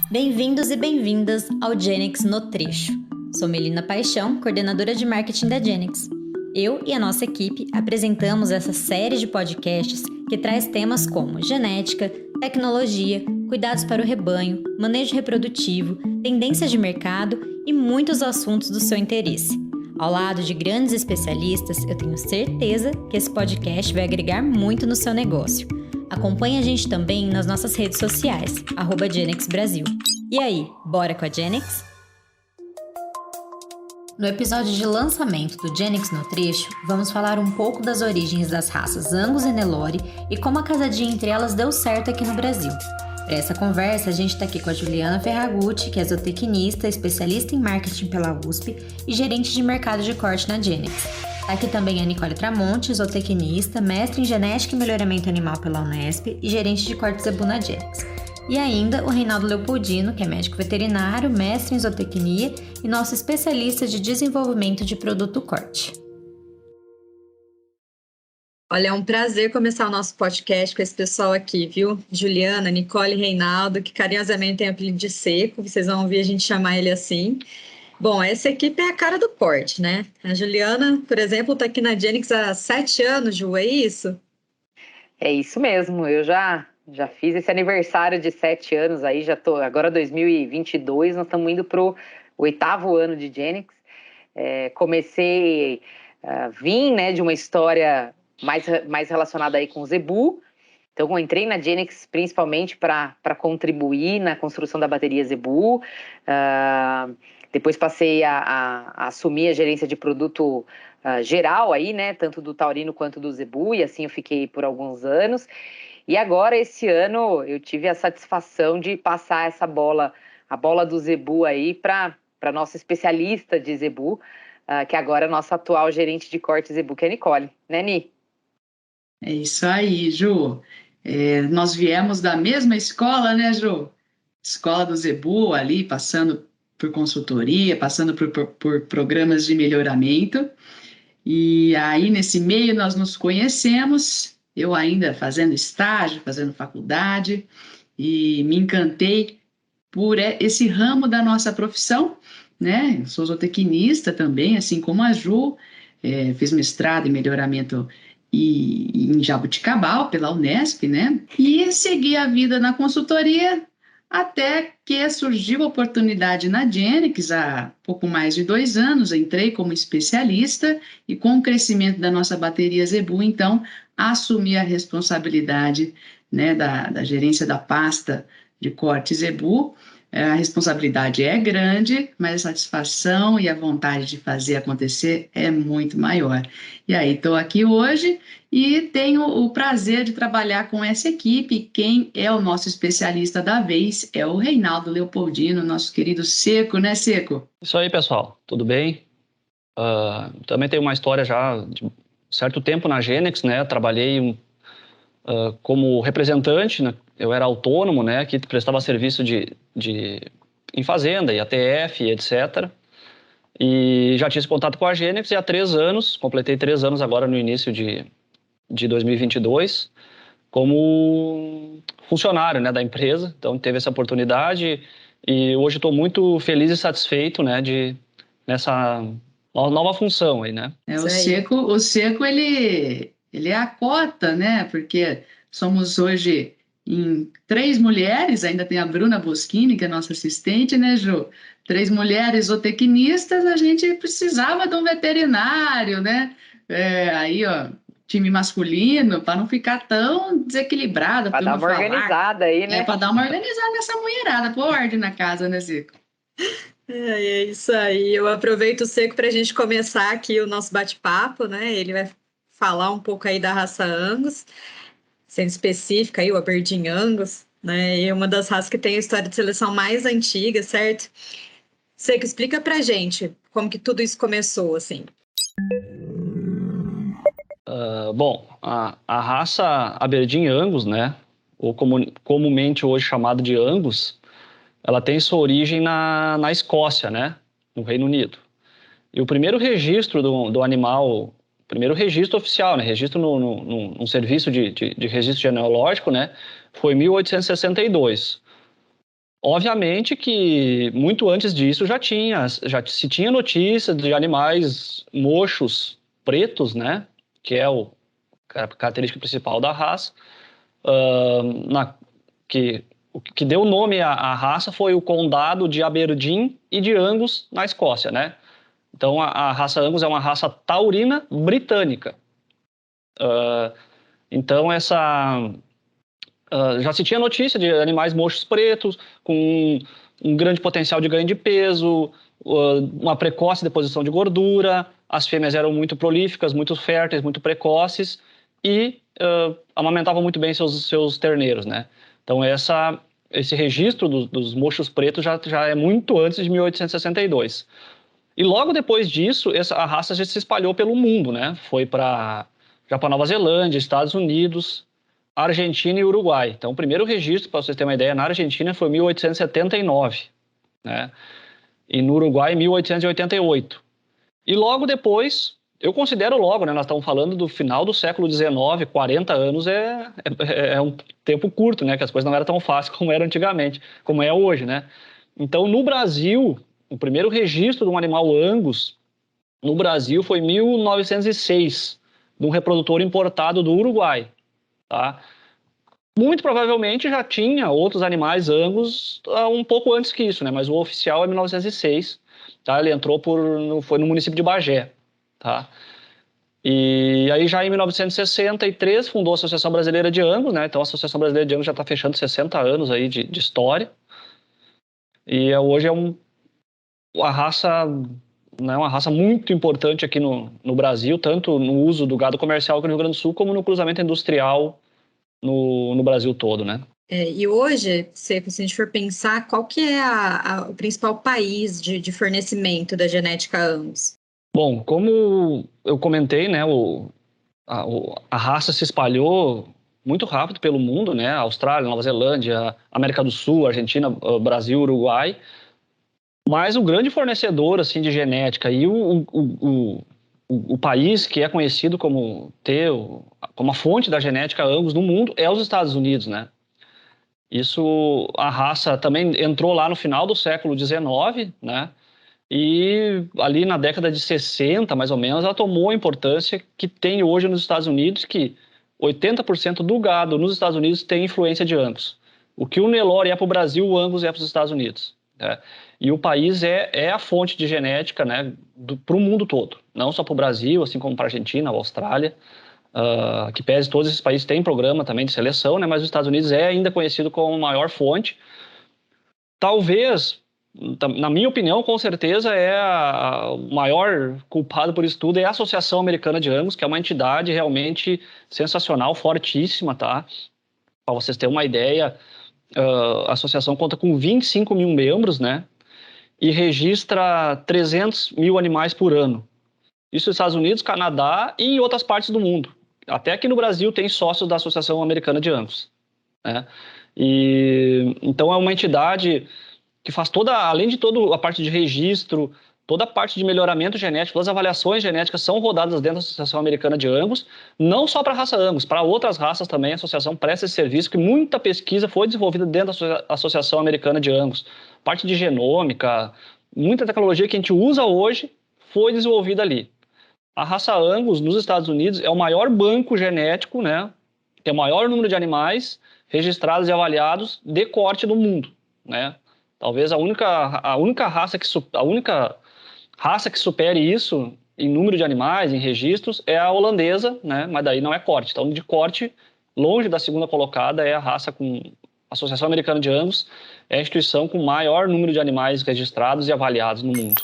Bem-vindos e bem-vindas ao Genix no Trecho. Sou Melina Paixão, coordenadora de marketing da Genix. Eu e a nossa equipe apresentamos essa série de podcasts que traz temas como genética, tecnologia, cuidados para o rebanho, manejo reprodutivo, tendências de mercado e muitos assuntos do seu interesse. Ao lado de grandes especialistas, eu tenho certeza que esse podcast vai agregar muito no seu negócio. Acompanhe a gente também nas nossas redes sociais, @Genix Brasil. E aí, bora com a Genix? No episódio de lançamento do Genix no Trecho, vamos falar um pouco das origens das raças Angus e Nelore e como a casadinha entre elas deu certo aqui no Brasil. Para essa conversa, a gente está aqui com a Juliana Ferragutti, que é zootecnista, especialista em marketing pela USP e gerente de mercado de corte na Genix. Está aqui também a Nicole Tramonte, zootecnista, mestre em genética e melhoramento animal pela Unesp e gerente de corte zebu na Genix. E ainda o Reinaldo Leopoldino, que é médico veterinário, mestre em zootecnia e nosso especialista de desenvolvimento de produto corte. Olha, é um prazer começar o nosso podcast com esse pessoal aqui, viu? Juliana, Nicole e Reinaldo, que carinhosamente tem o apelido de Seco, vocês vão ouvir a gente chamar ele assim. Bom, essa equipe é a cara do porte, né? A Juliana, por exemplo, está aqui na Genix há 7 anos, Ju, é isso? É isso mesmo, eu já fiz esse aniversário de 7 anos aí, agora 2022, nós estamos indo para o 8º ano de Genix. Vim, né, de uma história mais relacionada aí com o zebu. Então, eu entrei na Genix principalmente para contribuir na construção da bateria zebu. Depois passei a assumir a gerência de produto geral aí, né, tanto do taurino quanto do zebu, e assim eu fiquei por alguns anos. E agora, esse ano, eu tive a satisfação de passar a bola do zebu aí para nossa especialista de zebu, que agora é a nossa atual gerente de corte zebu, que é a Nicole, né, Ni? É isso aí, Ju. Nós viemos da mesma escola, né, Ju? Escola do zebu ali, passando por consultoria, passando por programas de melhoramento. E aí, nesse meio, nós nos conhecemos, eu ainda fazendo estágio, fazendo faculdade, e me encantei por esse ramo da nossa profissão, né? Eu sou zootecnista também, assim como a Ju, fiz mestrado em melhoramento em Jabuticabal, pela Unesp, né? E segui a vida na consultoria até que surgiu a oportunidade na Genix, há pouco mais de 2 anos, entrei como especialista e com o crescimento da nossa bateria zebu, então, assumi a responsabilidade, né, da gerência da pasta de corte zebu. A responsabilidade é grande, mas a satisfação e a vontade de fazer acontecer é muito maior. E aí, estou aqui hoje e tenho o prazer de trabalhar com essa equipe. Quem é o nosso especialista da vez é o Reinaldo Leopoldino, nosso querido Seco, né, Seco? Isso aí, pessoal. Tudo bem? Também tenho uma história já de um certo tempo na Genix, né? Trabalhei como representante, né? Eu era autônomo, né? Que prestava serviço em fazenda, e ATF, etc. E já tinha esse contato com a Genix e há 3 anos, completei 3 anos agora no início de 2022, como funcionário, né, da empresa. Então, teve essa oportunidade e hoje estou muito feliz e satisfeito, né, nessa nova função aí, né? O Seco ele é a cota, né, porque somos hoje em 3 mulheres, ainda tem a Bruna Boschini, que é nossa assistente, né, Ju? 3 mulheres zootecnistas, a gente precisava de um veterinário, né? Aí, ó, time masculino, para não ficar tão desequilibrado. Para dar uma organizada aí, né? Para dar uma organizada nessa mulherada, pôr ordem na casa, né, Zico? É isso aí. Eu aproveito o Seco para a gente começar aqui o nosso bate-papo, né? Ele vai falar um pouco aí da raça Angus, sendo específica aí, o Aberdeen Angus, né? E uma das raças que tem a história de seleção mais antiga, certo? Seco, explica pra gente como que tudo isso começou, assim. Bom, a raça Aberdeen Angus, né, ou comumente hoje chamado de Angus, ela tem sua origem na Escócia, né, no Reino Unido. E o primeiro registro do animal, primeiro registro oficial, né, registro num serviço de registro genealógico, né, foi 1862. Obviamente que muito antes disso já se tinha notícia de animais mochos pretos, né? Que é a característica principal da raça. O que deu nome à raça foi o condado de Aberdeen e de Angus, na Escócia, né? Então a raça Angus é uma raça taurina britânica. Então já se tinha notícia de animais mochos pretos com um grande potencial de ganho de peso, uma precoce deposição de gordura, as fêmeas eram muito prolíficas, muito férteis, muito precoces e amamentavam muito bem seus terneiros, né? Então esse registro dos mochos pretos já é muito antes de 1862. E logo depois disso, a raça já se espalhou pelo mundo, né? Foi para Nova Zelândia, Estados Unidos, Argentina e Uruguai. Então, o primeiro registro, para vocês terem uma ideia, na Argentina foi em 1879, né? E no Uruguai, em 1888. E logo depois, eu considero logo, né? Nós estamos falando do final do século XIX, 40 anos é um tempo curto, né? Que as coisas não eram tão fáceis como era antigamente, como é hoje, né? Então, no Brasil, o primeiro registro de um animal Angus no Brasil foi em 1906, de um reprodutor importado do Uruguai, tá? Muito provavelmente já tinha outros animais Angus um pouco antes que isso, né? Mas o oficial é 1906, tá? Ele entrou foi no município de Bagé, tá? E aí já em 1963 fundou a Associação Brasileira de Angus, né? Então a Associação Brasileira de Angus já está fechando 60 anos aí de história. E hoje a raça, né, uma raça muito importante aqui no Brasil, tanto no uso do gado comercial aqui no Rio Grande do Sul, como no cruzamento industrial no Brasil todo, né? E hoje, se a gente for pensar, qual que é o principal país de fornecimento da genética Angus? Bom, como eu comentei, né, a raça se espalhou muito rápido pelo mundo, né? Austrália, Nova Zelândia, América do Sul, Argentina, Brasil, Uruguai. Mas o grande fornecedor assim, de genética e o país que é conhecido como a fonte da genética Angus no mundo é os Estados Unidos, né? A raça também entrou lá no final do século XIX, né? E ali na década de 60, mais ou menos, ela tomou a importância que tem hoje nos Estados Unidos, que 80% do gado nos Estados Unidos tem influência de Angus. O que o Nelore é para o Brasil, o Angus é para os Estados Unidos, né? E o país é a fonte de genética, né, para o mundo todo, não só para o Brasil, assim como para a Argentina, a Austrália, que pese todos esses países têm programa também de seleção, né, mas os Estados Unidos é ainda conhecido como a maior fonte. Talvez, na minha opinião, com certeza, o maior culpado por isso tudo é a Associação Americana de Angus, que é uma entidade realmente sensacional, fortíssima, tá? Para vocês terem uma ideia, a associação conta com 25 mil membros, né? E registra 300 mil animais por ano. Isso nos Estados Unidos, Canadá e em outras partes do mundo. Até aqui no Brasil tem sócios da Associação Americana de Angus, né? Então é uma entidade que faz além de toda a parte de registro, toda a parte de melhoramento genético, todas as avaliações genéticas são rodadas dentro da Associação Americana de Angus, não só para a raça Angus, para outras raças também a associação presta esse serviço, que muita pesquisa foi desenvolvida dentro da Associação Americana de Angus. Parte de genômica, muita tecnologia que a gente usa hoje foi desenvolvida ali. A raça Angus nos Estados Unidos é o maior banco genético, né? Tem o maior número de animais registrados e avaliados de corte no mundo, né? Talvez a única raça que supere isso em número de animais, em registros, é a holandesa, né? Mas daí não é corte. Então, de corte, longe da segunda colocada, é a raça com a Associação Americana de Angus, é a instituição com maior número de animais registrados e avaliados no mundo.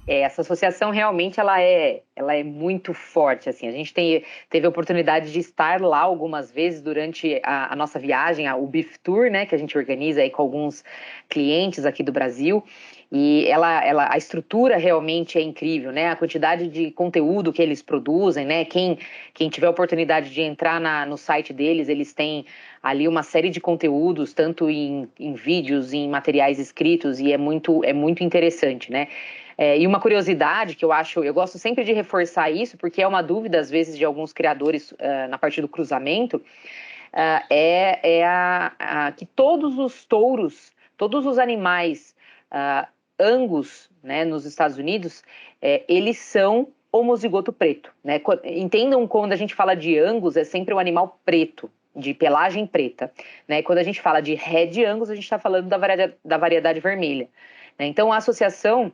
Essa associação realmente ela é muito forte, assim. A gente teve a oportunidade de estar lá algumas vezes durante a nossa viagem, o Beef Tour, né, que a gente organiza aí com alguns clientes aqui do Brasil. E a estrutura realmente é incrível, né? A quantidade de conteúdo que eles produzem, né? Quem tiver a oportunidade de entrar no site deles, eles têm ali uma série de conteúdos, tanto em vídeos, em materiais escritos, e é muito interessante, né? E uma curiosidade que eu gosto sempre de reforçar isso, porque é uma dúvida, às vezes, de alguns criadores na parte do cruzamento, que todos os touros, todos os animais Angus, né, nos Estados Unidos, eles são homozigoto preto, né? Entendam, quando a gente fala de Angus, é sempre um animal preto, de pelagem preta, né? Quando a gente fala de Red Angus, a gente está falando da variedade vermelha, né? Então, a associação,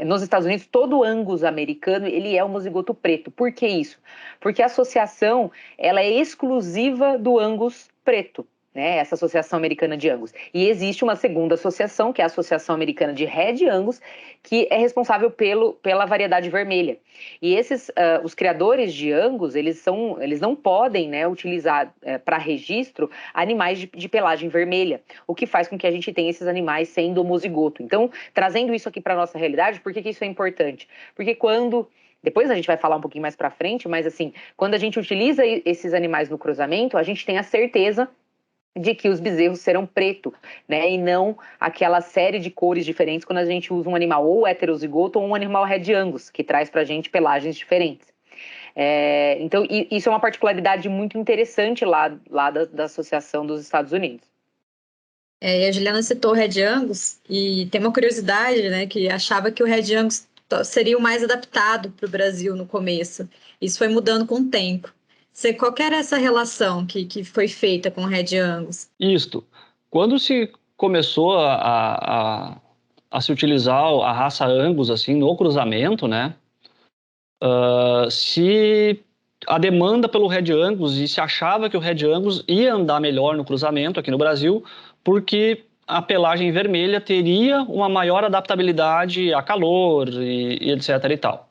nos Estados Unidos, todo Angus americano, ele é homozigoto preto. Por que isso? Porque a associação, ela é exclusiva do Angus preto, né? Essa associação americana de Angus. E existe uma segunda associação, que é a Associação Americana de Red Angus, que é responsável pela variedade vermelha. E os criadores de Angus, eles não podem, né, utilizar para registro animais de pelagem vermelha, o que faz com que a gente tenha esses animais sendo homozigoto. Então, trazendo isso aqui para a nossa realidade, por que isso é importante? Porque depois a gente vai falar um pouquinho mais para frente, mas assim, quando a gente utiliza esses animais no cruzamento, a gente tem a certeza de que os bezerros serão preto, né, e não aquela série de cores diferentes quando a gente usa um animal ou heterozigoto ou um animal Red Angus, que traz pra gente pelagens diferentes. Então, isso é uma particularidade muito interessante lá da Associação dos Estados Unidos. E a Juliana citou o Red Angus, e tem uma curiosidade, né, que achava que o Red Angus seria o mais adaptado para o Brasil no começo. Isso foi mudando com o tempo. Qual que era essa relação que foi feita com o Red Angus? Isto. Quando se começou a se utilizar a raça Angus assim, no cruzamento, né? Se a demanda pelo Red Angus, e se achava que o Red Angus ia andar melhor no cruzamento aqui no Brasil, porque a pelagem vermelha teria uma maior adaptabilidade a calor e etc. e tal.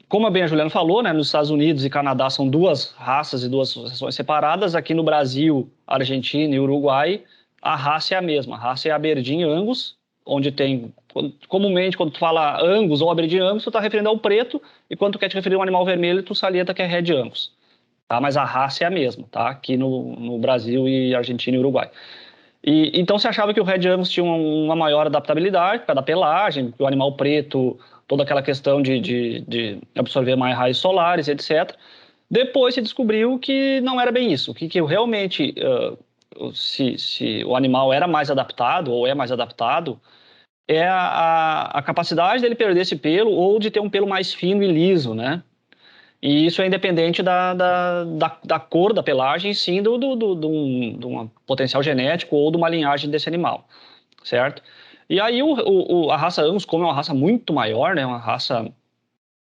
Como bem a Juliana falou, né, nos Estados Unidos e Canadá são duas raças e duas associações separadas. Aqui no Brasil, Argentina e Uruguai, a raça é a mesma. A raça é a Aberdeen Angus, onde tem, comumente, quando tu fala Angus ou Aberdeen Angus, tu está referindo ao preto, e quando tu quer te referir a um animal vermelho, tu salienta que é Red Angus. Tá? Mas a raça é a mesma, tá? Aqui no Brasil e Argentina e Uruguai. Então se achava que o Red Angus tinha uma maior adaptabilidade por causa da pelagem, que o animal preto, toda aquela questão de absorver mais raios solares, etc. Depois se descobriu que não era bem isso, que realmente, se o animal era mais adaptado, ou é mais adaptado, é a capacidade dele perder esse pelo, ou de ter um pelo mais fino e liso, né? E isso é independente da cor da pelagem, sim, de um potencial genético ou de uma linhagem desse animal, certo? E aí a raça Angus, como é uma raça muito maior, né,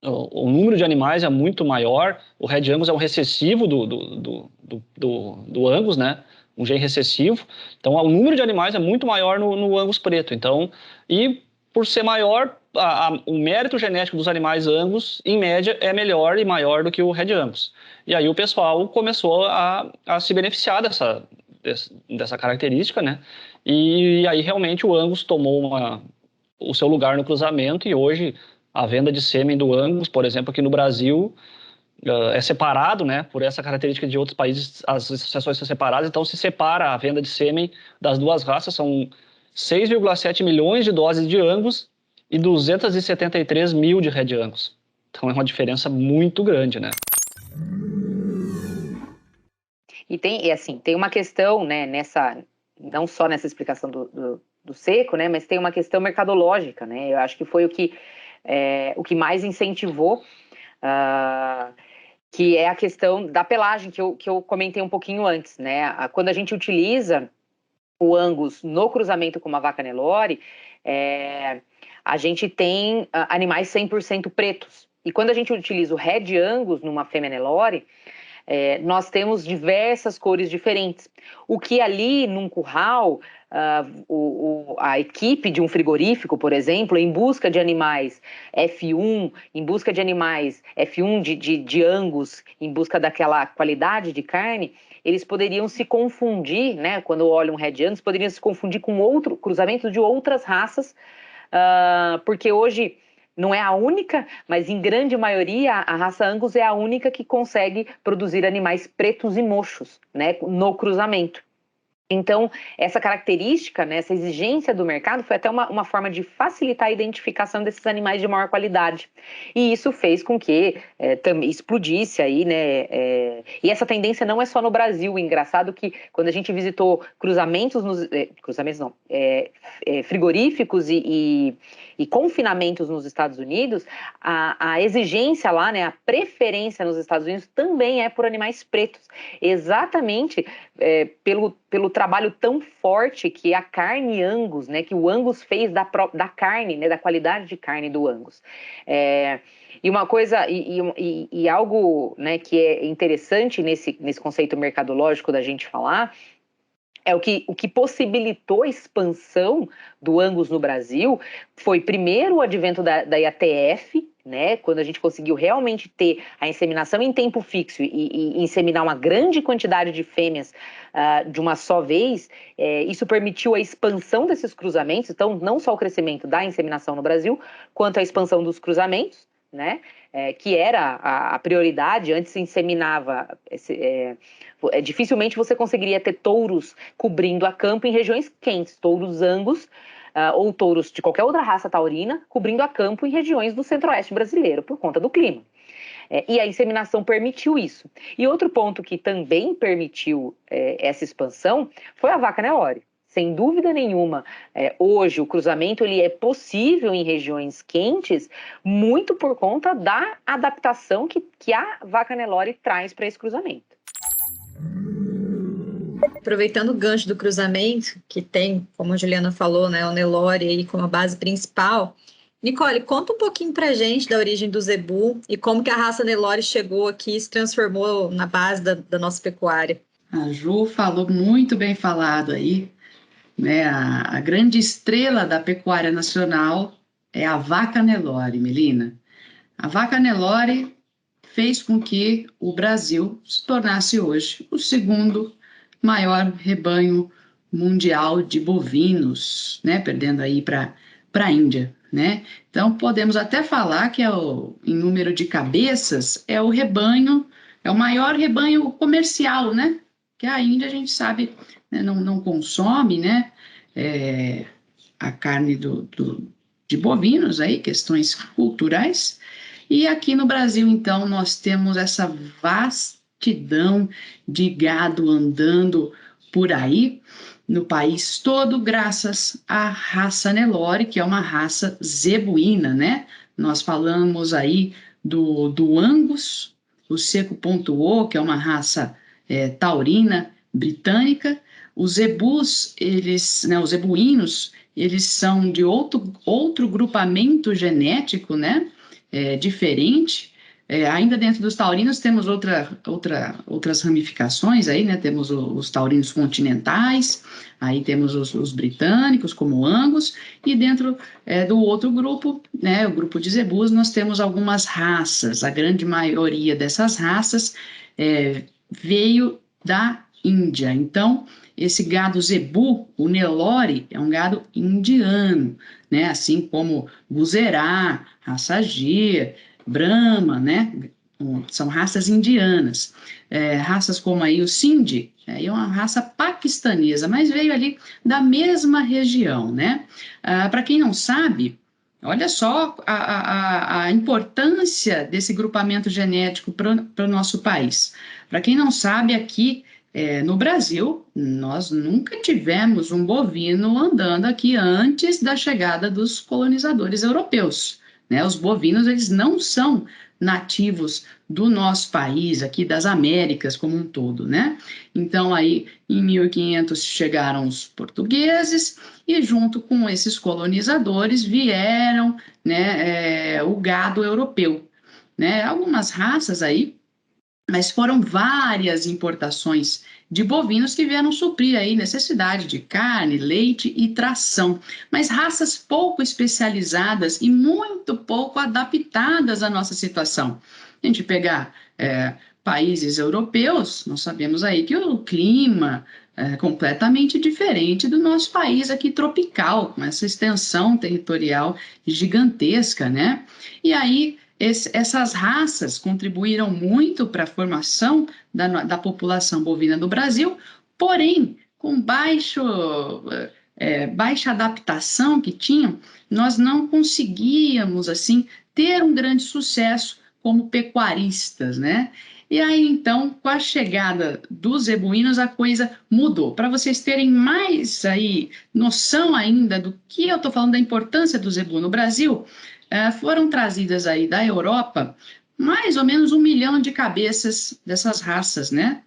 o número de animais é muito maior, o Red Angus é um recessivo do Angus, né, um gene recessivo, então o número de animais é muito maior no Angus preto, então, e por ser maior, o mérito genético dos animais Angus, em média, é melhor e maior do que o Red Angus. E aí o pessoal começou a se beneficiar dessa característica, né? E aí realmente o Angus tomou o seu lugar no cruzamento, e hoje a venda de sêmen do Angus, por exemplo, aqui no Brasil, é separado, né? Por essa característica de outros países, as associações são separadas, então se separa a venda de sêmen das duas raças, são 6,7 milhões de doses de Angus e 273 mil de Red Angus. Então é uma diferença muito grande, né? E tem uma questão, né, não só nessa explicação do Seco, né, mas tem uma questão mercadológica, né? Eu acho que foi o que mais incentivou, que é a questão da pelagem, que eu comentei um pouquinho antes, né? Quando a gente utiliza o Angus no cruzamento com uma vaca Nelore, a gente tem animais 100% pretos. E quando a gente utiliza o Red Angus numa fêmea Nelore, nós temos diversas cores diferentes. O que ali num curral, a equipe de um frigorífico, por exemplo, em busca de animais F1, em busca de animais F1 de Angus, em busca daquela qualidade de carne, eles poderiam se confundir, né? Quando olham um Red Angus, poderiam se confundir com outro cruzamento de outras raças, porque hoje não é a única, mas em grande maioria a raça Angus é a única que consegue produzir animais pretos e mochos, né, no cruzamento. Então, essa característica, né, essa exigência do mercado foi até uma forma de facilitar a identificação desses animais de maior qualidade. E isso fez com que também explodisse aí, né? E essa tendência não é só no Brasil. Engraçado que quando a gente visitou cruzamentos, frigoríficos e confinamentos nos Estados Unidos, a exigência lá, né, a preferência nos Estados Unidos também é por animais pretos. Exatamente pelo trabalho tão forte que a carne Angus, né, que o Angus fez da carne, né, da qualidade de carne do Angus. E uma coisa, e algo, né, que é interessante nesse conceito mercadológico da gente falar, é o que possibilitou a expansão do Angus no Brasil foi primeiro o advento da IATF, né, quando a gente conseguiu realmente ter a inseminação em tempo fixo e inseminar uma grande quantidade de fêmeas de uma só vez, isso permitiu a expansão desses cruzamentos, então não só o crescimento da inseminação no Brasil, quanto a expansão dos cruzamentos, né, que era a prioridade. Antes se inseminava, dificilmente você conseguiria ter touros cobrindo a campo em regiões quentes, touros Angus, ou touros de qualquer outra raça taurina, cobrindo a campo em regiões do centro-oeste brasileiro, por conta do clima. E a inseminação permitiu isso. E outro ponto que também permitiu essa expansão foi a vaca Nelore. Sem dúvida nenhuma, hoje o cruzamento ele é possível em regiões quentes, muito por conta da adaptação que a vaca Nelore traz para esse cruzamento. Aproveitando o gancho do cruzamento, que tem, como a Juliana falou, né, o Nelore aí como a base principal, Nicole, conta um pouquinho pra gente da origem do zebu e como que a raça Nelore chegou aqui e se transformou na base da nossa pecuária. A Ju falou muito bem falado aí, né? A grande estrela da pecuária nacional é a vaca Nelore, Melina. A vaca Nelore fez com que o Brasil se tornasse hoje o segundo maior rebanho mundial de bovinos, né? Perdendo aí para a Índia, né? Então podemos até falar que em número de cabeças é o maior rebanho comercial, né? Que a Índia a gente sabe, né, não consome, né? A carne de bovinos aí, questões culturais. E aqui no Brasil, então, nós temos essa vastidão de gado andando por aí, no país todo, graças à raça Nelore, que é uma raça zebuína, né? Nós falamos aí do Angus, o Seco.O, que é uma raça taurina britânica. Os zebus, os zebuínos, eles são de outro grupamento genético, né? Diferente. Ainda dentro dos taurinos temos outras ramificações aí, né? Temos os taurinos continentais, aí temos os britânicos, como o Angus, e dentro do outro grupo, né? O grupo de zebus, nós temos algumas raças. A grande maioria dessas raças veio da Índia. Então, esse gado zebu, o Nelore, é um gado indiano, né? Assim como Buzerá, raça Gir, Brahma, né? São raças indianas. Raças como aí o Sindhi, é uma raça paquistanesa, mas veio ali da mesma região, né? Para quem não sabe, olha só a importância desse grupamento genético para o nosso país. Para quem não sabe, aqui no Brasil, nós nunca tivemos um bovino andando aqui antes da chegada dos colonizadores europeus, né? Os bovinos, eles não são nativos do nosso país, aqui das Américas como um todo, né? Então, aí, em 1500 chegaram os portugueses e junto com esses colonizadores vieram, né, o gado europeu, né? Algumas raças aí, mas foram várias importações de bovinos que vieram suprir aí necessidade de carne, leite e tração, mas raças pouco especializadas e muito pouco adaptadas à nossa situação. A gente pegar países europeus, nós sabemos aí que o clima é completamente diferente do nosso país aqui tropical, com essa extensão territorial gigantesca, né? E aí essas raças contribuíram muito para a formação da população bovina do Brasil, porém, com baixa adaptação que tinham, nós não conseguíamos, assim, ter um grande sucesso como pecuaristas, né? E aí, então, com a chegada dos zebuínos, a coisa mudou. Para vocês terem mais aí noção ainda do que eu estou falando da importância do zebu no Brasil, foram trazidas aí da Europa mais ou menos 1 milhão de cabeças dessas raças, né?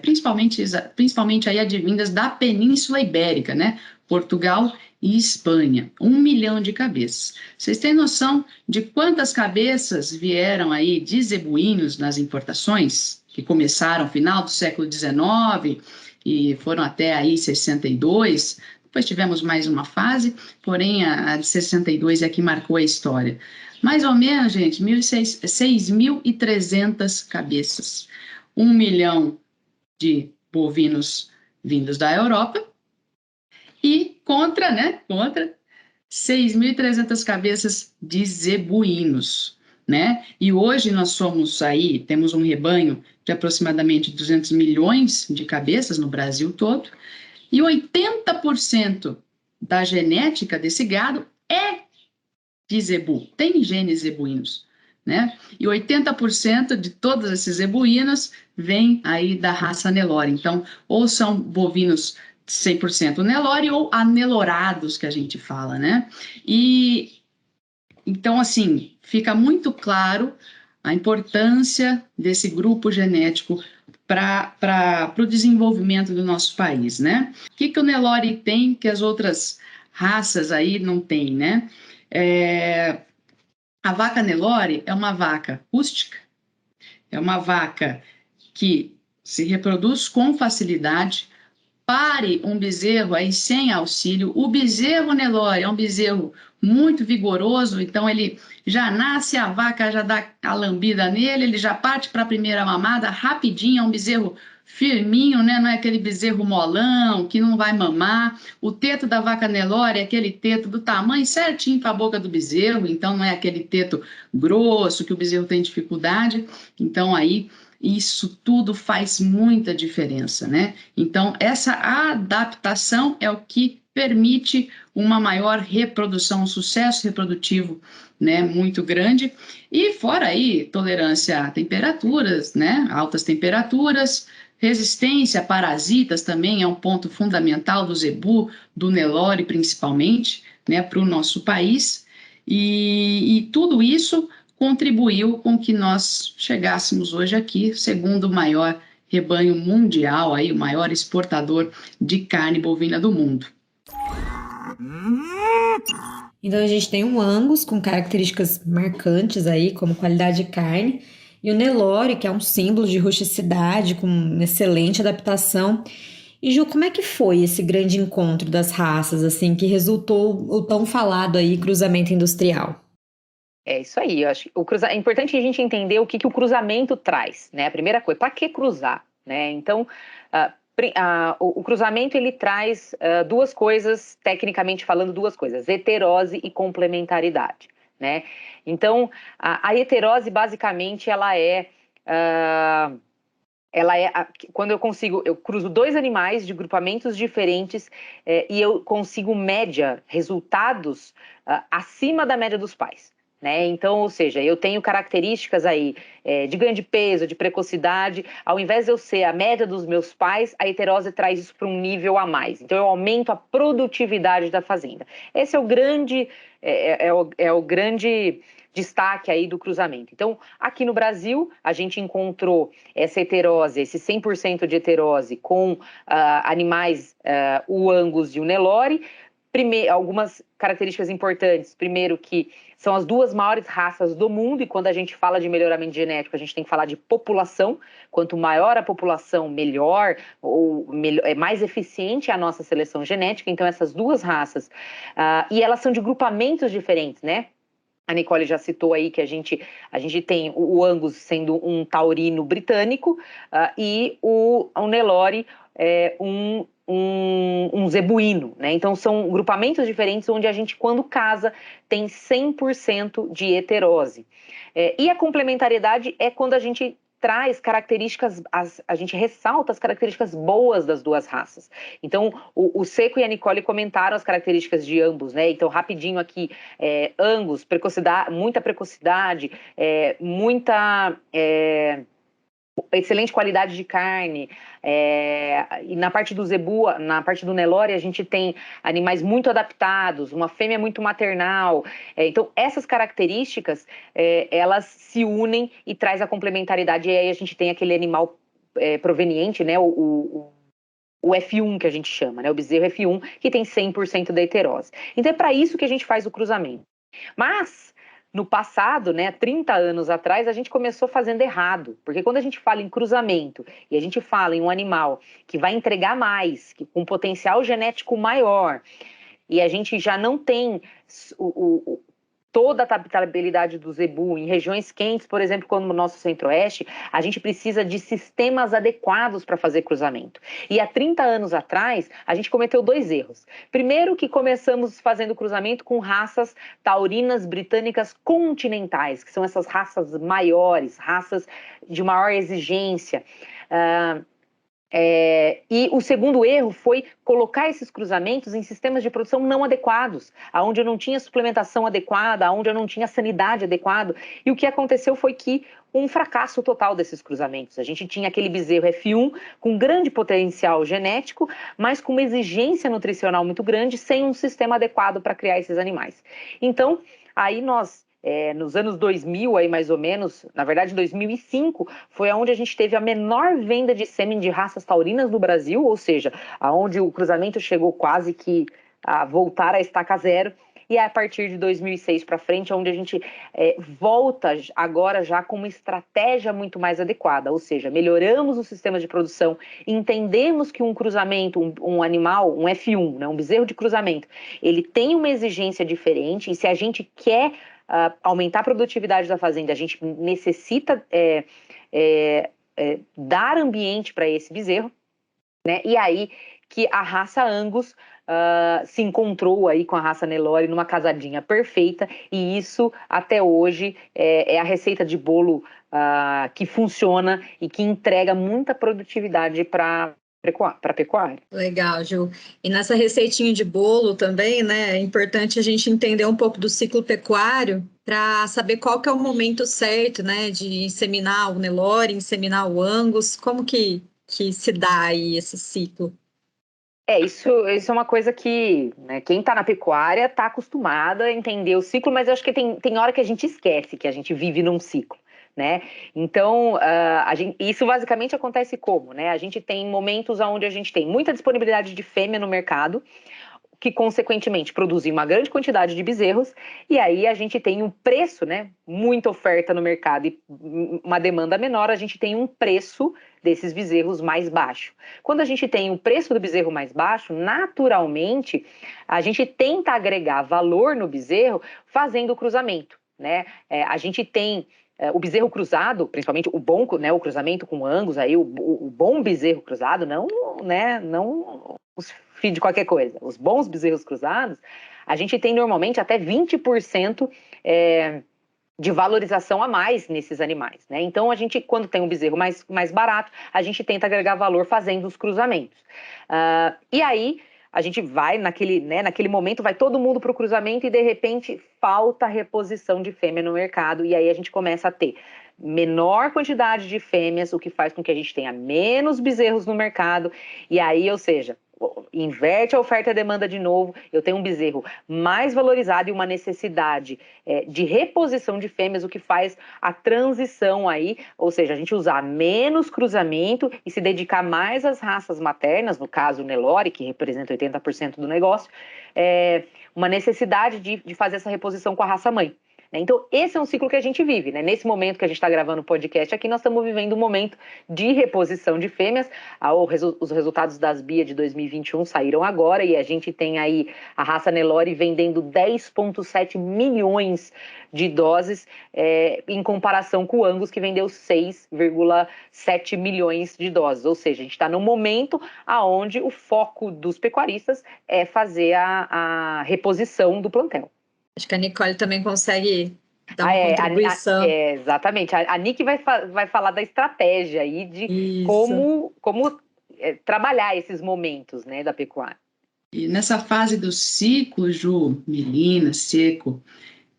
Principalmente aí advindas da Península Ibérica, né? Portugal e Espanha, 1 milhão de cabeças. Vocês têm noção de quantas cabeças vieram aí de zebuínos nas importações, que começaram no final do século XIX e foram até aí 62? Depois tivemos mais uma fase, porém a de 62 é que marcou a história. Mais ou menos, gente, 6.300 cabeças. 1 milhão de bovinos vindos da Europa e contra 6.300 cabeças de zebuínos, né? E hoje nós temos um rebanho de aproximadamente 200 milhões de cabeças no Brasil todo, e 80% da genética desse gado é de zebu, tem genes zebuínos, né? E 80% de todos esses zebuínos vêm aí da raça Nelore. Então, ou são bovinos 100% Nelore ou anelorados, que a gente fala, né? E então, assim, fica muito claro a importância desse grupo genético para o desenvolvimento do nosso país, né? O que o Nelore tem que as outras raças aí não têm, né? A vaca Nelore é uma vaca rústica, é uma vaca que se reproduz com facilidade. Pare um bezerro aí sem auxílio. O bezerro Nelore é um bezerro muito vigoroso, então ele já nasce, a vaca já dá a lambida nele, ele já parte para a primeira mamada rapidinho, é um bezerro firminho, né? Não é aquele bezerro molão que não vai mamar. O teto da vaca Nelore é aquele teto do tamanho certinho para a boca do bezerro, então não é aquele teto grosso que o bezerro tem dificuldade. Então aí isso tudo faz muita diferença, né? Então, essa adaptação é o que permite uma maior reprodução, um sucesso reprodutivo, né, muito grande. E fora aí, tolerância a temperaturas, né, altas temperaturas, resistência a parasitas também é um ponto fundamental do zebu, do Nelore principalmente, né, para o nosso país. E tudo isso contribuiu com que nós chegássemos hoje aqui, segundo o maior rebanho mundial, aí, o maior exportador de carne bovina do mundo. Então a gente tem um Angus com características marcantes aí, como qualidade de carne, e o Nelore, que é um símbolo de rusticidade, com excelente adaptação. E Ju, como é que foi esse grande encontro das raças, assim, que resultou o tão falado aí cruzamento industrial? É isso aí, eu acho que é importante a gente entender o que o cruzamento traz, né? A primeira coisa, para que cruzar, né? Então, o cruzamento ele traz duas coisas, tecnicamente falando, duas coisas: heterose e complementaridade, né? Então, a heterose basicamente quando eu cruzo dois animais de grupamentos diferentes e eu consigo resultados acima da média dos pais. Né? Então, ou seja, eu tenho características aí de ganho de peso, de precocidade. Ao invés de eu ser a média dos meus pais, a heterose traz isso para um nível a mais. Então, eu aumento a produtividade da fazenda. Esse é o grande, o grande destaque aí do cruzamento. Então, aqui no Brasil, a gente encontrou essa heterose, esse 100% de heterose com animais, o Angus e o Nelore. Algumas características importantes. Primeiro, que são as duas maiores raças do mundo, e quando a gente fala de melhoramento genético, a gente tem que falar de população. Quanto maior a população, melhor, é mais eficiente a nossa seleção genética. Então, essas duas raças, e elas são de grupamentos diferentes, né? A Nicole já citou aí que a gente tem o Angus sendo um taurino britânico e o Nelore um zebuíno, né? Então, são grupamentos diferentes onde a gente, quando casa, tem 100% de heterose. E a complementariedade é quando a gente traz características, a gente ressalta as características boas das duas raças. Então, o Seco e a Nicole comentaram as características de ambos, né? Então, rapidinho aqui, Angus, muita precocidade, muita excelente qualidade de carne, e na parte do Zebu, na parte do Nelore, a gente tem animais muito adaptados, uma fêmea muito maternal. Então, essas características, elas se unem e traz a complementaridade, e aí a gente tem aquele animal proveniente, né, o F1 que a gente chama, né, o bezerro F1, que tem 100% da heterose. Então, é para isso que a gente faz o cruzamento. Mas no passado, né, 30 anos atrás, a gente começou fazendo errado, porque quando a gente fala em cruzamento e a gente fala em um animal que vai entregar mais, com potencial genético maior, e a gente já não tem toda a adaptabilidade do zebu em regiões quentes, por exemplo, como no nosso centro-oeste, a gente precisa de sistemas adequados para fazer cruzamento. E há 30 anos atrás, a gente cometeu 2 erros. Primeiro, que começamos fazendo cruzamento com raças taurinas britânicas continentais, que são essas raças maiores, raças de maior exigência. E o segundo erro foi colocar esses cruzamentos em sistemas de produção não adequados, onde eu não tinha suplementação adequada, onde eu não tinha sanidade adequada. E o que aconteceu foi que um fracasso total desses cruzamentos. A gente tinha aquele bezerro F1 com grande potencial genético, mas com uma exigência nutricional muito grande, sem um sistema adequado para criar esses animais. Então, aí nós... nos anos 2000, aí mais ou menos, na verdade em 2005, foi onde a gente teve a menor venda de sêmen de raças taurinas no Brasil, ou seja, aonde o cruzamento chegou quase que a voltar à estaca zero, e é a partir de 2006 para frente, onde a gente volta agora já com uma estratégia muito mais adequada, ou seja, melhoramos o sistema de produção, entendemos que um cruzamento, um animal, um F1, né, um bezerro de cruzamento, ele tem uma exigência diferente, e se a gente quer aumentar a produtividade da fazenda, a gente necessita dar ambiente para esse bezerro, né? E aí que a raça Angus se encontrou aí com a raça Nelore numa casadinha perfeita, e isso até hoje é a receita de bolo que funciona e que entrega muita produtividade para pecuária. Legal, Ju. E nessa receitinha de bolo também, né, é importante a gente entender um pouco do ciclo pecuário para saber qual que é o momento certo, né, de inseminar o Nelore, inseminar o Angus, como que se dá aí esse ciclo? Isso é uma coisa que, né, quem está na pecuária está acostumada a entender o ciclo, mas eu acho que tem hora que a gente esquece que a gente vive num ciclo, né? Então, isso basicamente acontece como, né? A gente tem momentos onde a gente tem muita disponibilidade de fêmea no mercado, que consequentemente produzem uma grande quantidade de bezerros, e aí a gente tem um preço, né, muita oferta no mercado e uma demanda menor, a gente tem um preço desses bezerros mais baixo. Quando a gente tem o preço do bezerro mais baixo, naturalmente, a gente tenta agregar valor no bezerro fazendo o cruzamento, né? A gente tem o bezerro cruzado, principalmente o bom, né, o cruzamento com Angus, aí o bom bezerro cruzado, não os filhos de qualquer coisa. Os bons bezerros cruzados, a gente tem normalmente até 20% de valorização a mais nesses animais, né? Então, a gente, quando tem um bezerro mais barato, a gente tenta agregar valor fazendo os cruzamentos. E aí, a gente vai, naquele momento, vai todo mundo para o cruzamento e, de repente, falta reposição de fêmea no mercado. E aí a gente começa a ter menor quantidade de fêmeas, o que faz com que a gente tenha menos bezerros no mercado. E aí, ou seja, inverte a oferta e a demanda de novo, eu tenho um bezerro mais valorizado e uma necessidade de reposição de fêmeas, o que faz a transição aí, ou seja, a gente usar menos cruzamento e se dedicar mais às raças maternas, no caso o Nelore, que representa 80% do negócio, uma necessidade de fazer essa reposição com a raça mãe. Então, esse é um ciclo que a gente vive, né? Nesse momento que a gente está gravando o podcast aqui, nós estamos vivendo um momento de reposição de fêmeas. Os resultados das BIA de 2021 saíram agora e a gente tem aí a raça Nelore vendendo 10,7 milhões de doses em comparação com o Angus, que vendeu 6,7 milhões de doses. Ou seja, a gente está num momento onde o foco dos pecuaristas é fazer a reposição do plantel. Acho que a Nicole também consegue dar uma contribuição. Exatamente. A Nick vai falar da estratégia aí de como trabalhar esses momentos, né, da pecuária. E nessa fase do ciclo, Ju, Melina, Seco,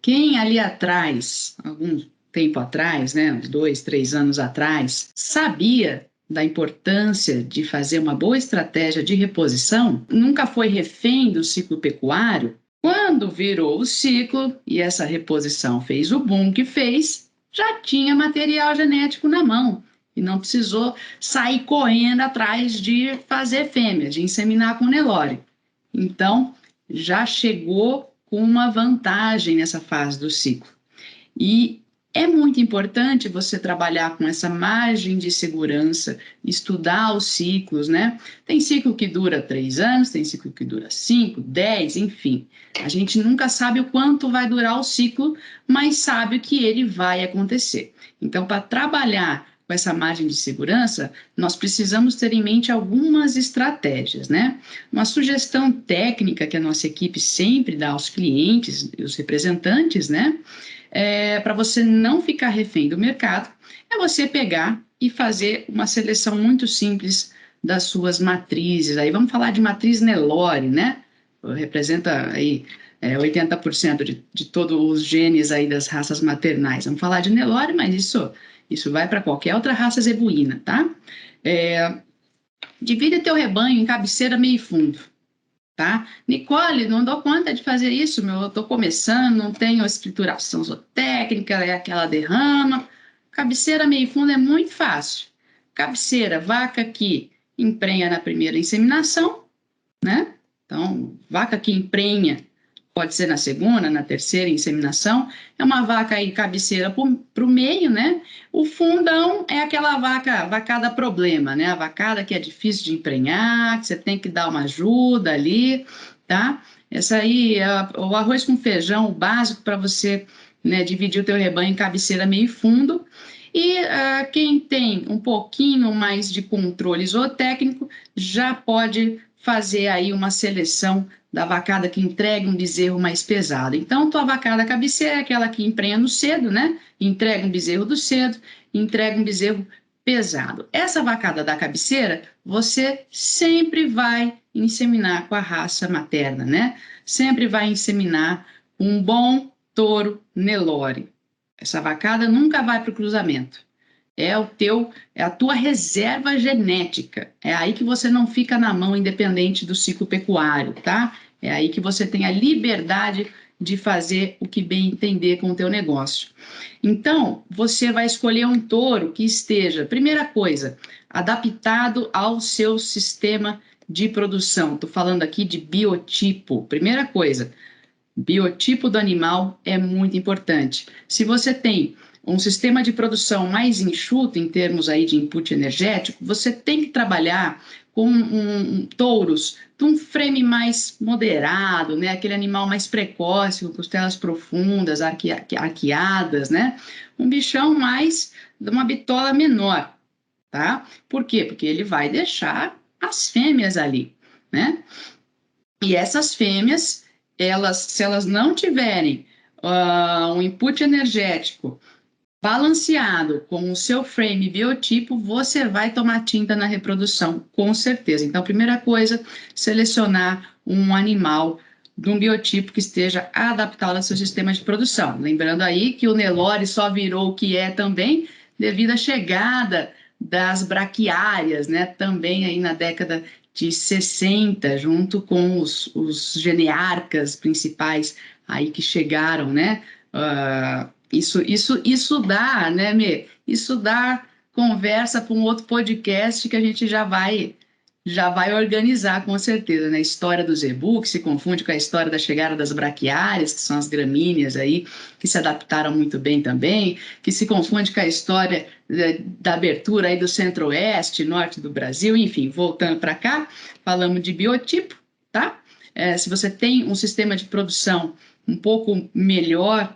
quem ali atrás, algum tempo atrás, né, uns 2, 3 anos atrás, sabia da importância de fazer uma boa estratégia de reposição, nunca foi refém do ciclo pecuário, quando virou o ciclo e essa reposição fez o boom que fez, já tinha material genético na mão e não precisou sair correndo atrás de fazer fêmea, de inseminar com Nelore. Então, já chegou com uma vantagem nessa fase do ciclo. E é muito importante você trabalhar com essa margem de segurança, estudar os ciclos, né? Tem ciclo que dura 3 anos, tem ciclo que dura 5, 10, enfim. A gente nunca sabe o quanto vai durar o ciclo, mas sabe que ele vai acontecer. Então, para trabalhar com essa margem de segurança, nós precisamos ter em mente algumas estratégias, né? Uma sugestão técnica que a nossa equipe sempre dá aos clientes e os representantes, né? Para você não ficar refém do mercado, é você pegar e fazer uma seleção muito simples das suas matrizes. Aí vamos falar de matriz Nelore, né? Representa aí 80% de todos os genes aí das raças maternais. Vamos falar de Nelore, mas isso vai para qualquer outra raça zebuína, tá? Divide teu rebanho em cabeceira, meio e fundo. Tá? Nicole, não dou conta de fazer isso, eu estou começando, não tenho escrituração zootécnica, é aquela derrama. Cabeceira meio fundo é muito fácil. Cabeceira, vaca que emprenha na primeira inseminação, né? Então, vaca que emprenha pode ser na segunda, na terceira inseminação, é uma vaca aí cabeceira para o meio, né? O fundão é aquela vacada problema, né? A vacada que é difícil de emprenhar, que você tem que dar uma ajuda ali, tá? Essa aí é o arroz com feijão, o básico para você, né, dividir o teu rebanho em cabeceira, meio e fundo. E quem tem um pouquinho mais de controle zootécnico já pode fazer aí uma seleção da vacada que entrega um bezerro mais pesado. Então, tua vacada cabeceira é aquela que emprenha no cedo, né? Entrega um bezerro do cedo, entrega um bezerro pesado. Essa vacada da cabeceira, você sempre vai inseminar com a raça materna, né? Sempre vai inseminar um bom touro Nelore. Essa vacada nunca vai para o cruzamento. É a tua reserva genética. É aí que você não fica na mão independente do ciclo pecuário, tá? É aí que você tem a liberdade de fazer o que bem entender com o teu negócio. Então, você vai escolher um touro que esteja, primeira coisa, adaptado ao seu sistema de produção. Estou falando aqui de biotipo. Primeira coisa, biotipo do animal é muito importante. Se você tem um sistema de produção mais enxuto em termos aí de input energético, você tem que trabalhar com touros de um frame mais moderado, né? Aquele animal mais precoce, com costelas profundas, arqueadas, né? Um bichão mais de uma bitola menor, tá? Por quê? Porque ele vai deixar as fêmeas ali, né? E essas fêmeas, se elas não tiverem um input energético balanceado com o seu frame biotipo, você vai tomar tinta na reprodução, com certeza. Então, primeira coisa, selecionar um animal de um biotipo que esteja adaptado ao seu sistema de produção. Lembrando aí que o Nelore só virou o que é também devido à chegada das braquiárias, né? Também aí na década de 60, junto com os genearcas principais aí que chegaram, né? Isso dá, né, Mê? Isso dá conversa para um outro podcast que a gente já vai organizar, com certeza, né? A história do zebu, que se confunde com a história da chegada das braquiárias, que são as gramíneas aí, que se adaptaram muito bem também, que se confunde com a história da abertura aí do centro-oeste, norte do Brasil, enfim, voltando para cá, falamos de biotipo, tá? Se você tem um sistema de produção um pouco melhor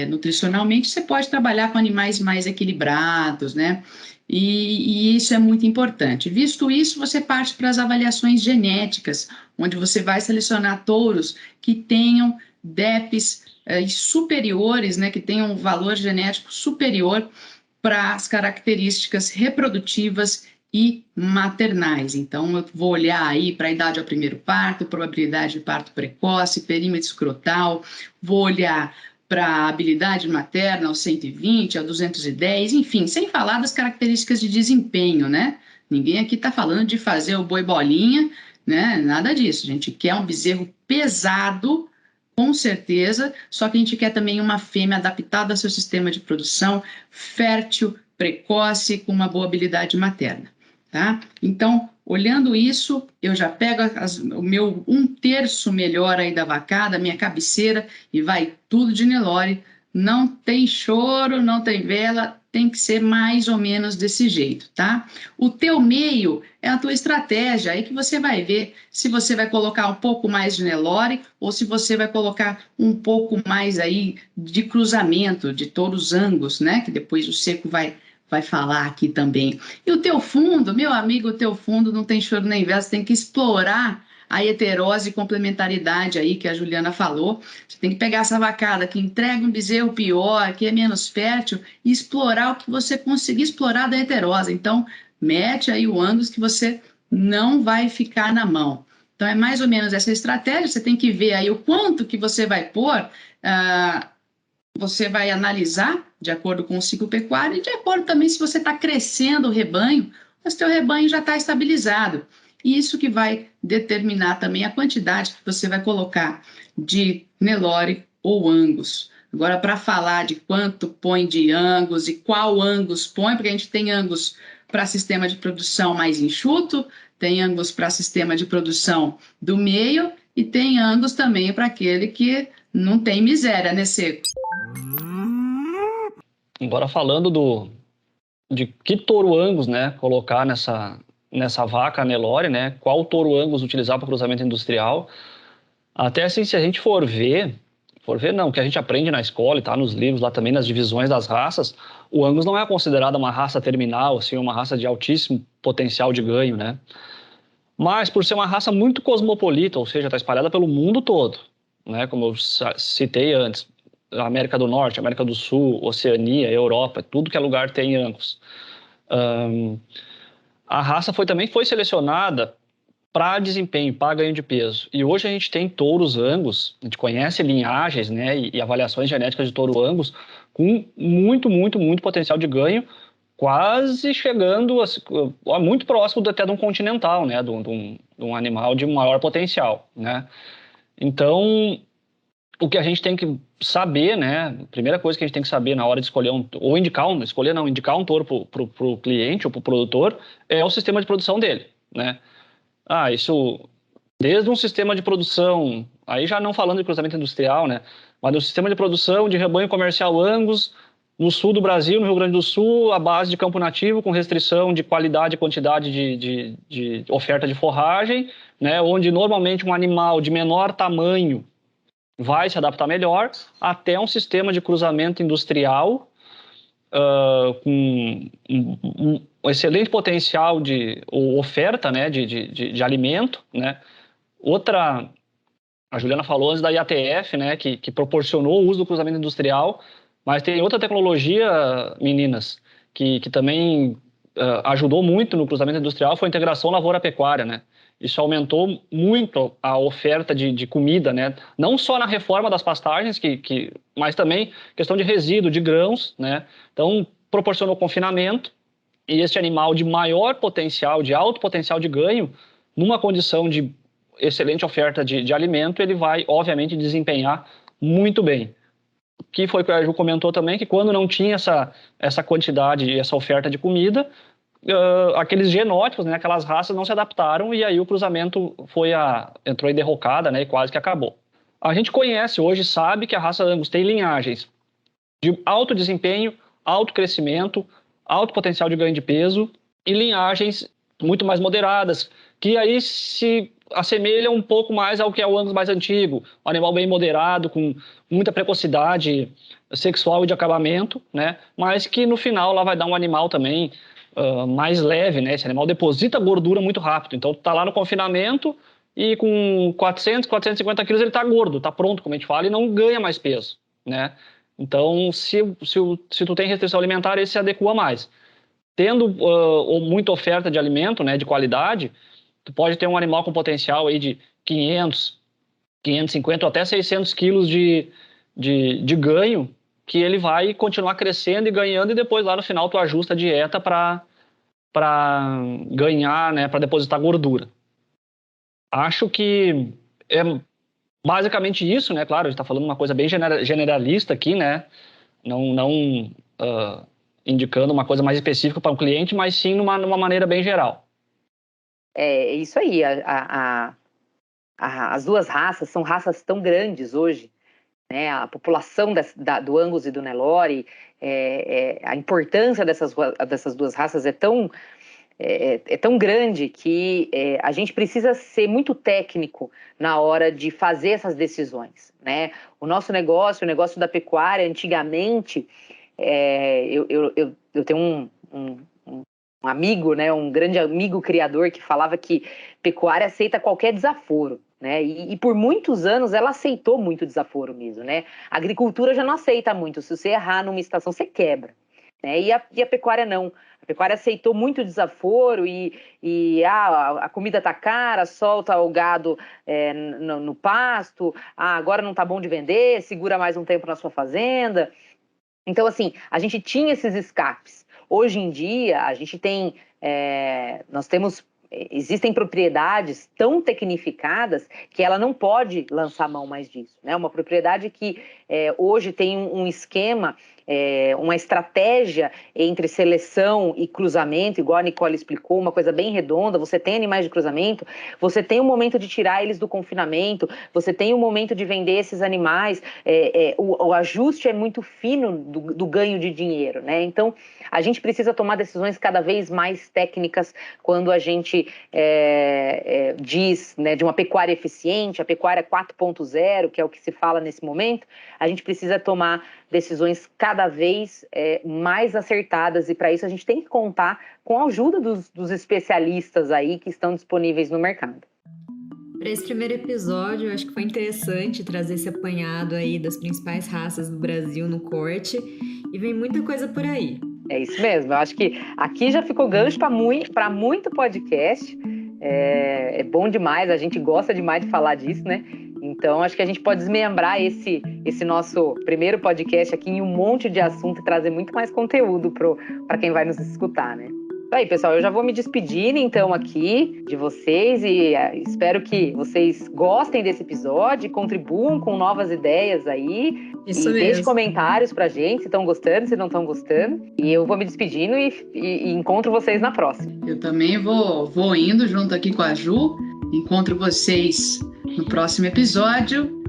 nutricionalmente, você pode trabalhar com animais mais equilibrados, né? E isso é muito importante. Visto isso, você parte para as avaliações genéticas, onde você vai selecionar touros que tenham DEPs e superiores, né, que tenham um valor genético superior para as características reprodutivas e maternais. Então, eu vou olhar aí para a idade ao primeiro parto, probabilidade de parto precoce, perímetro escrotal, vou olhar para a habilidade materna, ao 120, ao 210, enfim, sem falar das características de desempenho, né? Ninguém aqui está falando de fazer o boi bolinha, né? Nada disso. A gente quer um bezerro pesado, com certeza, só que a gente quer também uma fêmea adaptada ao seu sistema de produção, fértil, precoce, com uma boa habilidade materna, tá? Então, olhando isso, eu já pego o meu 1/3 melhor aí da vacada, minha cabeceira, e vai tudo de Nelore. Não tem choro, não tem vela, tem que ser mais ou menos desse jeito, tá? O teu meio é a tua estratégia, aí que você vai ver se você vai colocar um pouco mais de Nelore ou se você vai colocar um pouco mais aí de cruzamento de touros Angus, né? Que depois o Seco vai falar aqui também. E o teu fundo, meu amigo, o teu fundo não tem choro nem vela, você tem que explorar a heterose e complementaridade aí que a Juliana falou. Você tem que pegar essa vacada que entrega um bezerro pior, que é menos fértil, e explorar o que você conseguir explorar da heterose. Então, mete aí o Angus que você não vai ficar na mão. Então, é mais ou menos essa estratégia. Você tem que ver aí o quanto que você vai pôr, você vai analisar de acordo com o ciclo pecuário e de acordo também se você está crescendo o rebanho, mas teu rebanho já está estabilizado. E isso que vai determinar também a quantidade que você vai colocar de Nelore ou Angus. Agora, para falar de quanto põe de Angus e qual Angus põe, porque a gente tem Angus para sistema de produção mais enxuto, tem Angus para sistema de produção do meio e tem Angus também para aquele que não tem miséria, né, Seco? Agora falando de que touro Angus, né, colocar nessa vaca Nelore, né, qual touro Angus utilizar para cruzamento industrial. Até assim, se a gente for ver não, que a gente aprende na escola e tá nos livros lá também, nas divisões das raças, o Angus não é considerada uma raça terminal, assim, uma raça de altíssimo potencial de ganho, né? Mas por ser uma raça muito cosmopolita, ou seja, está espalhada pelo mundo todo, né, como eu citei antes, América do Norte, América do Sul, Oceania, Europa, tudo que é lugar tem Angus. A raça também foi selecionada para desempenho, para ganho de peso. E hoje a gente tem touros Angus, a gente conhece linhagens, né, e avaliações genéticas de touro Angus com muito, muito, muito potencial de ganho, quase chegando muito próximo até de um continental, né, de um animal de maior potencial, né. Então, o que a gente tem que saber, né, a primeira coisa que a gente tem que saber na hora de escolher indicar um touro para o cliente ou para o produtor é o sistema de produção dele, né. Isso desde um sistema de produção, aí já não falando de cruzamento industrial, né, mas do sistema de produção de rebanho comercial Angus no sul do Brasil, no Rio Grande do Sul, a base de campo nativo com restrição de qualidade e quantidade de oferta de forragem, né, onde normalmente um animal de menor tamanho vai se adaptar melhor, até um sistema de cruzamento industrial com um excelente potencial de oferta, né, de alimento, né. A Juliana falou antes da IATF, né, que proporcionou o uso do cruzamento industrial, mas tem outra tecnologia, meninas, que também ajudou muito no cruzamento industrial, foi a integração lavoura-pecuária, né. Isso aumentou muito a oferta de comida, né? Não só na reforma das pastagens, mas também questão de resíduo, de grãos, né? Então, proporcionou confinamento e este animal de maior potencial, de alto potencial de ganho, numa condição de excelente oferta de alimento, ele vai, obviamente, desempenhar muito bem. Que foi o que a Ju comentou também, que quando não tinha essa quantidade e essa oferta de comida, aqueles genótipos, né, aquelas raças não se adaptaram e aí o cruzamento entrou em derrocada, né, e quase que acabou. A gente conhece hoje, sabe que a raça Angus tem linhagens de alto desempenho, alto crescimento, alto potencial de ganho de peso e linhagens muito mais moderadas, que aí se assemelham um pouco mais ao que é o Angus mais antigo, um animal bem moderado, com muita precocidade sexual e de acabamento, né, mas que no final lá vai dar um animal também mais leve, né? Esse animal deposita gordura muito rápido. Então, tá lá no confinamento e com 400, 450 quilos ele está gordo, está pronto, como a gente fala, e não ganha mais peso, né? Então, se tu tem restrição alimentar, ele se adequa mais. Tendo muita oferta de alimento, né, de qualidade, tu pode ter um animal com potencial aí de 500, 550 ou até 600 quilos de ganho, que ele vai continuar crescendo e ganhando, e depois lá no final tu ajusta a dieta para ganhar, né, para depositar gordura. Acho que é basicamente isso, né? Claro, a gente está falando uma coisa bem generalista aqui, né? Não indicando uma coisa mais específica para um cliente, mas sim numa maneira bem geral. É isso aí. As duas raças são raças tão grandes hoje, né? A população do Angus e do Nelore, a importância dessas duas raças é tão grande que a gente precisa ser muito técnico na hora de fazer essas decisões, né? O nosso negócio, o negócio da pecuária, antigamente, eu tenho um amigo, né, um grande amigo criador que falava que pecuária aceita qualquer desaforo, né? E por muitos anos ela aceitou muito desaforo mesmo, né? A agricultura já não aceita muito. Se você errar numa estação, você quebra, né? E a pecuária não. A pecuária aceitou muito desaforo e a comida tá cara, solta o gado no pasto, agora não tá bom de vender, segura mais um tempo na sua fazenda. Então, assim, a gente tinha esses escapes. Hoje em dia, a gente tem, existem propriedades tão tecnificadas que ela não pode lançar mão mais disso, né? Uma propriedade que hoje tem um esquema, uma estratégia entre seleção e cruzamento, igual a Nicole explicou, uma coisa bem redonda. Você tem animais de cruzamento, você tem um momento de tirar eles do confinamento, você tem um momento de vender esses animais, o ajuste é muito fino do ganho de dinheiro, né? Então, a gente precisa tomar decisões cada vez mais técnicas quando a gente diz, né, de uma pecuária eficiente, a pecuária 4.0, que é o que se fala nesse momento. A gente precisa tomar decisões cada vez mais acertadas, e para isso a gente tem que contar com a ajuda dos especialistas aí que estão disponíveis no mercado. Para esse primeiro episódio, eu acho que foi interessante trazer esse apanhado aí das principais raças do Brasil no corte, e vem muita coisa por aí. É isso mesmo, eu acho que aqui já ficou gancho para muito podcast, é bom demais, a gente gosta demais de falar disso, né? Então, acho que a gente pode desmembrar esse nosso primeiro podcast aqui em um monte de assunto e trazer muito mais conteúdo para quem vai nos escutar, né? Aí, pessoal, eu já vou me despedindo, então, aqui de vocês, e espero que vocês gostem desse episódio e contribuam com novas ideias aí. Isso e mesmo. Deixe comentários pra gente, se estão gostando, se não estão gostando. E eu vou me despedindo e encontro vocês na próxima. Eu também vou indo junto aqui com a Ju. Encontro vocês no próximo episódio.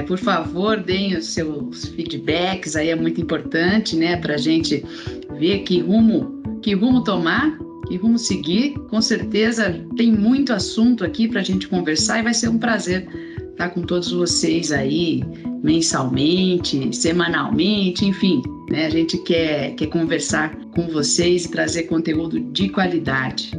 Por favor, deem os seus feedbacks, aí é muito importante, né, para a gente ver que rumo tomar, que rumo seguir. Com certeza tem muito assunto aqui para a gente conversar, e vai ser um prazer estar com todos vocês aí, mensalmente, semanalmente, enfim, né? A gente quer conversar com vocês e trazer conteúdo de qualidade.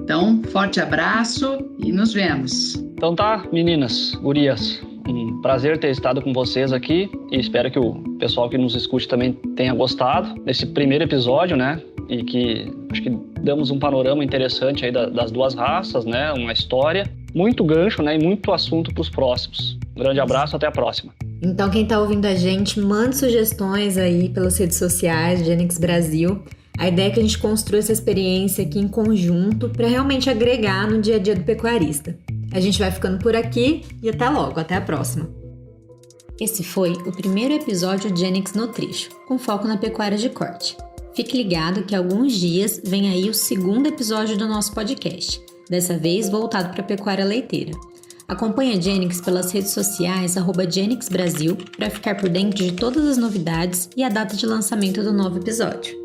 Então, forte abraço e nos vemos. Então tá, meninas, gurias, um prazer ter estado com vocês aqui, e espero que o pessoal que nos escute também tenha gostado desse primeiro episódio, né? E que acho que damos um panorama interessante aí das duas raças, né? Uma história, muito gancho, né? E muito assunto para os próximos. Um grande abraço, até a próxima. Então, quem tá ouvindo a gente, mande sugestões aí pelas redes sociais de Genix Brasil. A ideia é que a gente construa essa experiência aqui em conjunto para realmente agregar no dia a dia do pecuarista. A gente vai ficando por aqui e até logo, até a próxima. Esse foi o primeiro episódio de Genix no Trecho, com foco na pecuária de corte. Fique ligado que alguns dias vem aí o segundo episódio do nosso podcast, dessa vez voltado para a pecuária leiteira. Acompanhe a Genix pelas redes sociais @GenixBrasil para ficar por dentro de todas as novidades e a data de lançamento do novo episódio.